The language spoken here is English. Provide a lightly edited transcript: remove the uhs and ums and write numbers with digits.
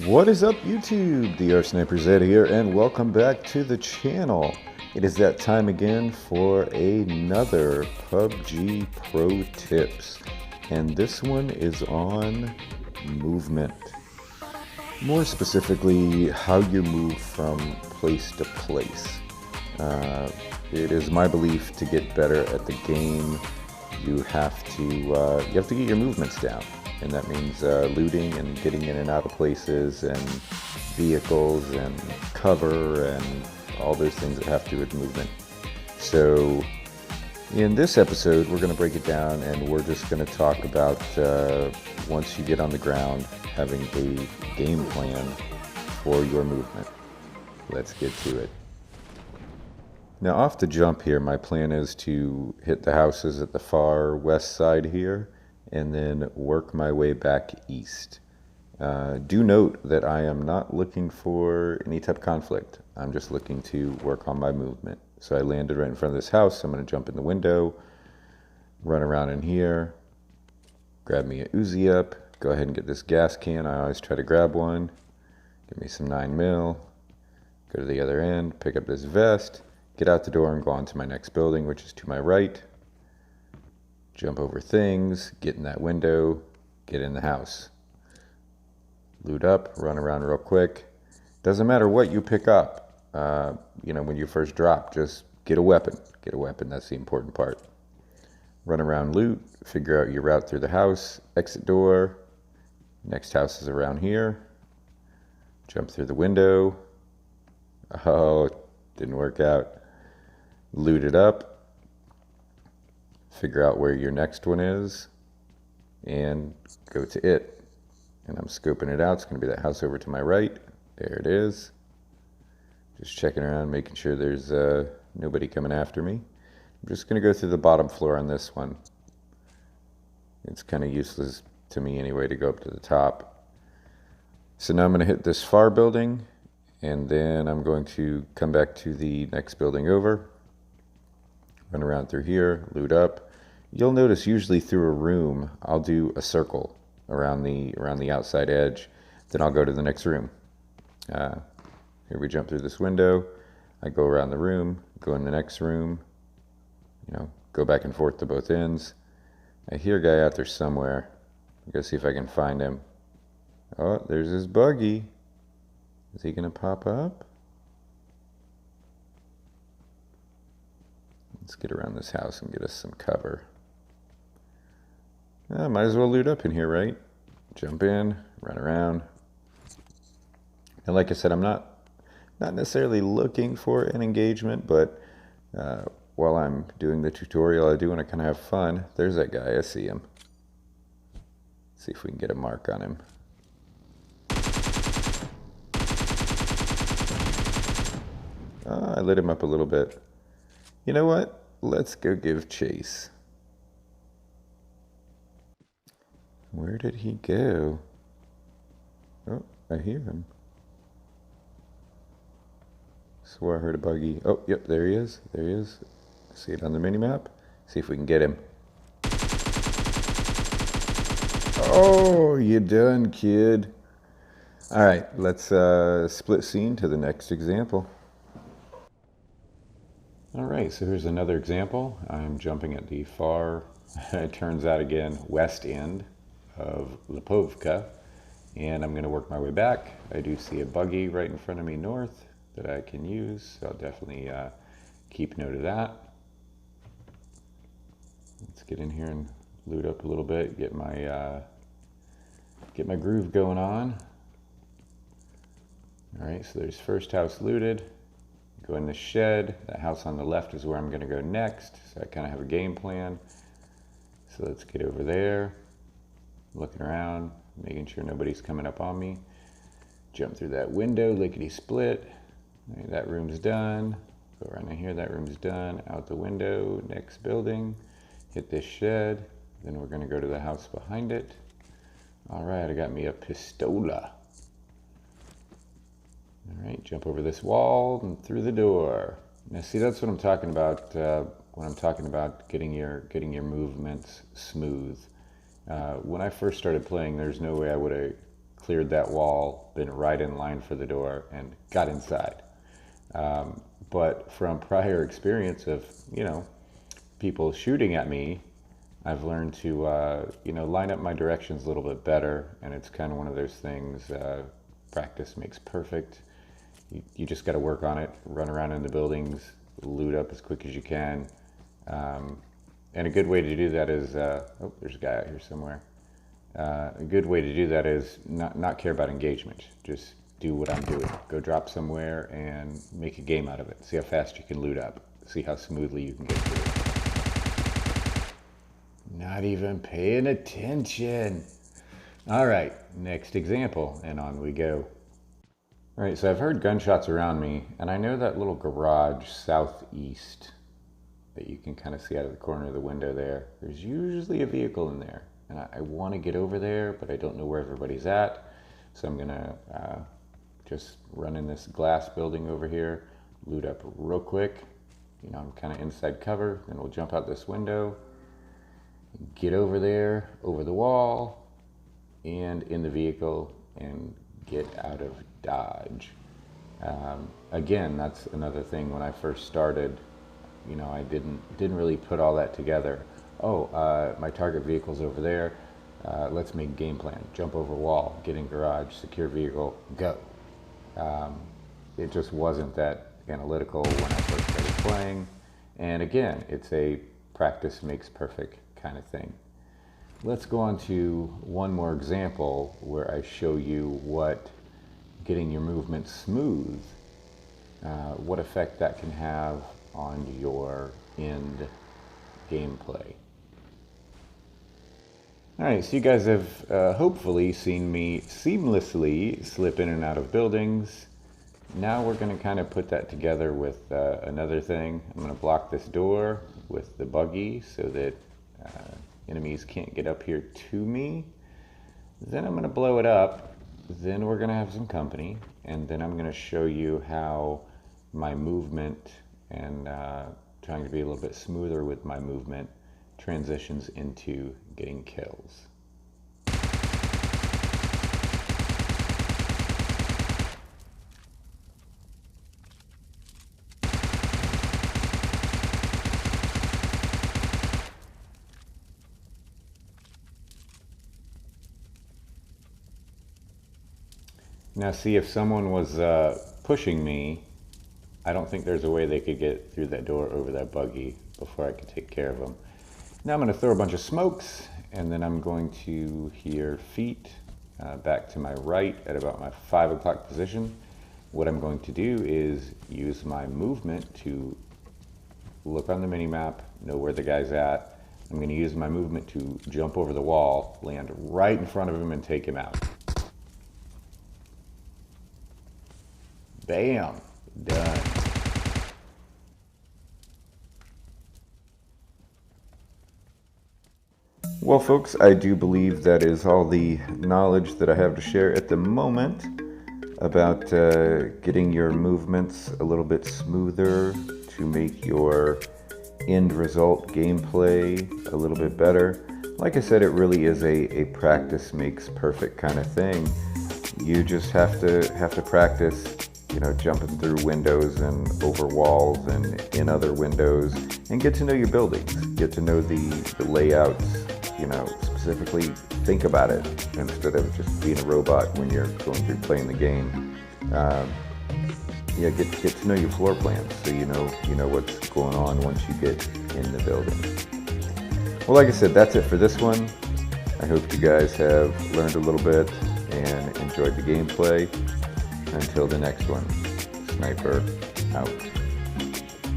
What is up, YouTube? The Sniper Z here, and welcome back to the channel. It is that time again for another PUBG Pro Tips, and this one is on movement. More specifically, how you move from place to place. It is my belief to get better at the game, you have to get your movements down. And that means looting and getting in and out of places and vehicles and cover and all those things that have to do with movement. So in this episode, we're going to break it down, and we're just going to talk about once you get on the ground, having a game plan for your movement. Let's get to it. Now, off the jump here, my plan is to hit the houses at the far west side here and then work my way back east. Do note that I am not looking for any type of conflict. I'm just looking to work on my movement. So I landed right in front of this house. I'm going to jump in the window, run around in here, grab me a Uzi up, go ahead and get this gas can. I always try to grab one. Give me some 9mm. Go to the other end, pick up this vest, get out the door and go on to my next building, which is to my right. Jump over things, get in that window, get in the house. Loot up, run around real quick. Doesn't matter what you pick up, when you first drop, just get a weapon. Get a weapon, that's the important part. Run around, loot, figure out your route through the house, exit door. Next house is around here. Jump through the window. Oh, didn't work out. Loot it up. Figure out where your next one is and go to it. And I'm scoping it out. It's going to be that house over to my right. There it is. Just checking around, making sure there's nobody coming after me. I'm just going to go through the bottom floor on this one. It's kind of useless to me anyway to go up to the top. So now I'm going to hit this far building, and then I'm going to come back to the next building over. Run around through here, loot up. You'll notice usually through a room, I'll do a circle around the outside edge. Then I'll go to the next room. Here we jump through this window. I go around the room, go in the next room. Go back and forth to both ends. I hear a guy out there somewhere. Go see if I can find him. Oh, there's his buggy. Is he gonna pop up? Let's get around this house and get us some cover. Might as well loot up in here, right? Jump in, run around. And like I said, I'm not necessarily looking for an engagement, but while I'm doing the tutorial, I do want to kind of have fun. There's that guy, I see him. See if we can get a mark on him. I lit him up a little bit. You know what? Let's go give chase. Where did he go? Oh, I hear him. Swore I heard a buggy. Oh, yep, there he is. There he is. See it on the mini-map. See if we can get him. Oh, you done, kid. All right, let's split scene to the next example. All right, so here's another example. I'm jumping at the far, it turns out again, west end of Pubg, and I'm going to work my way back. I do see a buggy right in front of me north that I can use, so I'll definitely keep note of that. Let's get in here and loot up a little bit, get my groove going on. All right, so there's first house looted. Go in the shed. That house on the left is where I'm going to go next. So I kind of have a game plan. So let's get over there. Looking around, making sure nobody's coming up on me. Jump through that window, lickety split. Right, that room's done. Go around in here, that room's done. Out the window, next building. Hit this shed. Then we're going to go to the house behind it. All right, I got me a pistola. All right, jump over this wall and through the door. Now, see, that's what I'm talking about when I'm talking about getting your movements smooth. When I first started playing, there's no way I would have cleared that wall, been right in line for the door, and got inside. But from prior experience of, people shooting at me, I've learned to, line up my directions a little bit better. And it's kind of one of those things, practice makes perfect. You just got to work on it, run around in the buildings, loot up as quick as you can. And a good way to do that is, there's a guy out here somewhere. A good way to do that is not care about engagement. Just do what I'm doing. Go drop somewhere and make a game out of it. See how fast you can loot up. See how smoothly you can get through it. Not even paying attention. All right, next example, and on we go. All right, so I've heard gunshots around me, and I know that little garage southeast that you can kind of see out of the corner of the window there. There's usually a vehicle in there, and I want to get over there, but I don't know where everybody's at. So I'm gonna just run in this glass building over here, loot up real quick. I'm kind of inside cover, then we'll jump out this window, get over there, over the wall, and in the vehicle, and get out of Dodge. Again, that's another thing. When I first started, I didn't really put all that together. My target vehicle's over there. Let's make a game plan. Jump over wall, get in garage, secure vehicle, go. It just wasn't that analytical when I first started playing. And again, it's a practice makes perfect kind of thing. Let's go on to one more example where I show you what getting your movement smooth, what effect that can have on your end gameplay. All right, so you guys have hopefully seen me seamlessly slip in and out of buildings. Now we're going to kind of put that together with another thing. I'm going to block this door with the buggy so that enemies can't get up here to me. Then I'm going to blow it up. Then we're going to have some company. And then I'm going to show you how my movement and trying to be a little bit smoother with my movement transitions into getting kills. Now see, if someone was pushing me, I don't think there's a way they could get through that door over that buggy before I could take care of them. Now I'm going to throw a bunch of smokes, and then I'm going to hear feet back to my right at about my 5 o'clock position. What I'm going to do is use my movement to look on the mini-map, know where the guy's at. I'm going to use my movement to jump over the wall, land right in front of him, and take him out. Bam! Done. Well, folks, I do believe that is all the knowledge that I have to share at the moment about getting your movements a little bit smoother to make your end result gameplay a little bit better. Like I said, it really is a practice makes perfect kind of thing. You just have to practice, jumping through windows and over walls and in other windows, and get to know your buildings, get to know the layouts, specifically think about it instead of just being a robot when you're going through playing the game. Get to know your floor plans so you know what's going on once you get in the building. Well, like I said, that's it for this one. I hope you guys have learned a little bit and enjoyed the gameplay. Until the next one, Sniper out.